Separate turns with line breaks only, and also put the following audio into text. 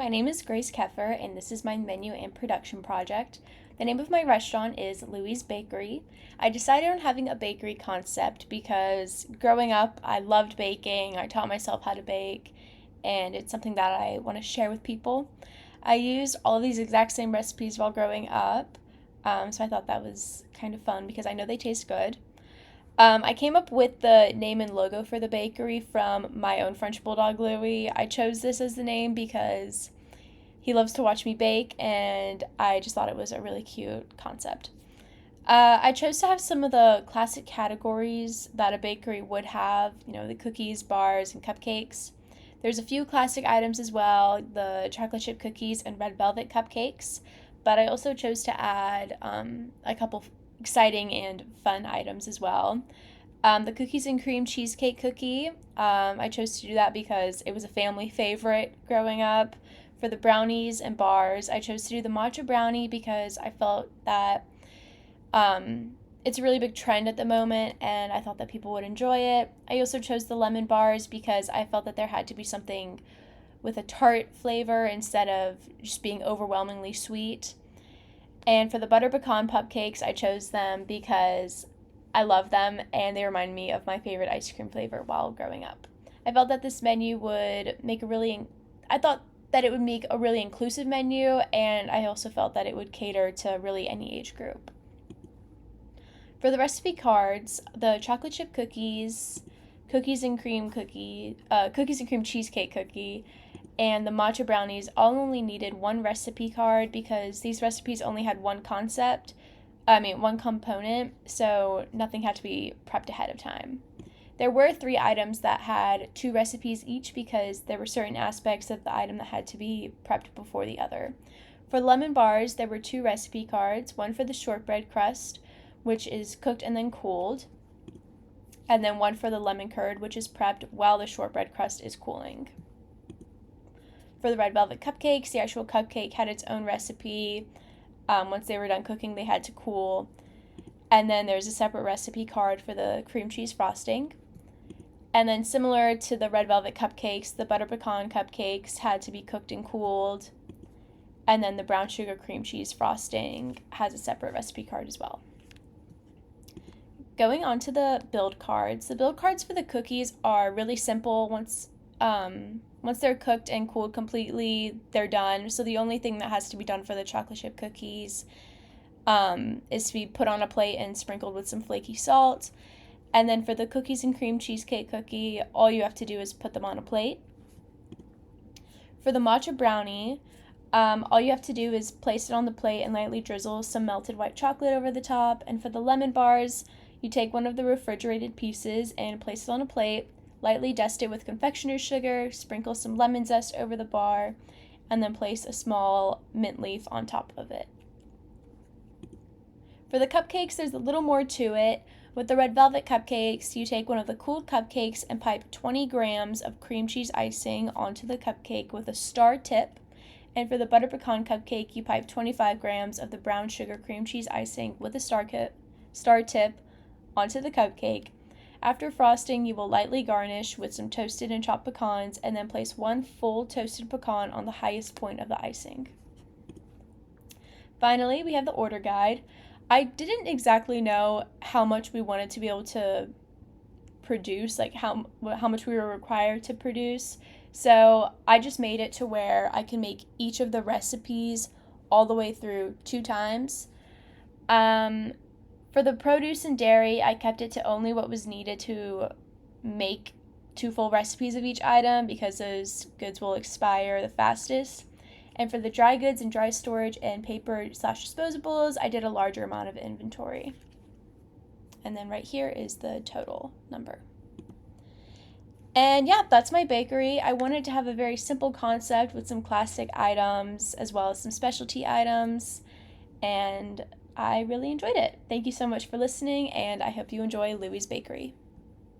My name is Grace Keffer, and this is my menu and production project. The name of my restaurant is Louie's Bakery. I decided on having a bakery concept because growing up, I loved baking. I taught myself how to bake, and it's something that I want to share with people. I used all of these exact same recipes while growing up, so I thought that was kind of fun because I know they taste good. I came up with the name and logo for the bakery from my own French Bulldog, Louie. I chose this as the name because he loves to watch me bake, and I just thought it was a really cute concept. I chose to have some of the classic categories that a bakery would have, the cookies, bars, and cupcakes. There's a few classic items as well, the chocolate chip cookies and red velvet cupcakes, but I also chose to add a couple exciting and fun items as well. The cookies and cream cheesecake cookie, I chose to do that because it was a family favorite growing up. For the brownies and bars, I chose to do the matcha brownie because I felt that it's a really big trend at the moment and I thought that people would enjoy it. I also chose the lemon bars because I felt that there had to be something with a tart flavor instead of just being overwhelmingly sweet. And for the butter pecan cupcakes, I chose them because I love them and they remind me of my favorite ice cream flavor while growing up. I felt that this menu would make I thought that it would make a really inclusive menu, and I also felt that it would cater to really any age group. For the recipe cards, the chocolate chip cookies, cookies and cream cheesecake cookie, and the matcha brownies all only needed one recipe card because these recipes only had one component, so nothing had to be prepped ahead of time. There were 3 items that had 2 recipes each because there were certain aspects of the item that had to be prepped before the other. For lemon bars, there were 2 recipe cards, one for the shortbread crust, which is cooked and then cooled, and then one for the lemon curd, which is prepped while the shortbread crust is cooling. For the red velvet cupcakes, the actual cupcake had its own recipe. Once they were done cooking, they had to cool. And then there's a separate recipe card for the cream cheese frosting. And then similar to the red velvet cupcakes, the butter pecan cupcakes had to be cooked and cooled. And then the brown sugar cream cheese frosting has a separate recipe card as well. Going on to the build cards. The build cards for the cookies are really simple. Once they're cooked and cooled completely, they're done. So the only thing that has to be done for the chocolate chip cookies is to be put on a plate and sprinkled with some flaky salt. And then for the cookies and cream cheesecake cookie, all you have to do is put them on a plate. For the matcha brownie, all you have to do is place it on the plate and lightly drizzle some melted white chocolate over the top. And for the lemon bars, you take one of the refrigerated pieces and place it on a plate, lightly dust it with confectioner's sugar, sprinkle some lemon zest over the bar, and then place a small mint leaf on top of it. For the cupcakes, there's a little more to it. With the red velvet cupcakes, you take one of the cooled cupcakes and pipe 20 grams of cream cheese icing onto the cupcake with a star tip. And for the butter pecan cupcake, you pipe 25 grams of the brown sugar cream cheese icing with a star tip onto the cupcake. After frosting, you will lightly garnish with some toasted and chopped pecans and then place one full toasted pecan on the highest point of the icing. Finally, we have the order guide. I didn't exactly know how much we wanted to be able to produce, like how much we were required to produce. So I just made it to where I can make each of the recipes all the way through 2 times. For the produce and dairy, I kept it to only what was needed to make 2 full recipes of each item because those goods will expire the fastest. And for the dry goods and dry storage and paper/disposables, I did a larger amount of inventory. And then right here is the total number. And yeah, that's my bakery. I wanted to have a very simple concept with some classic items as well as some specialty items. And I really enjoyed it. Thank you so much for listening, and I hope you enjoy Louie's Bakery.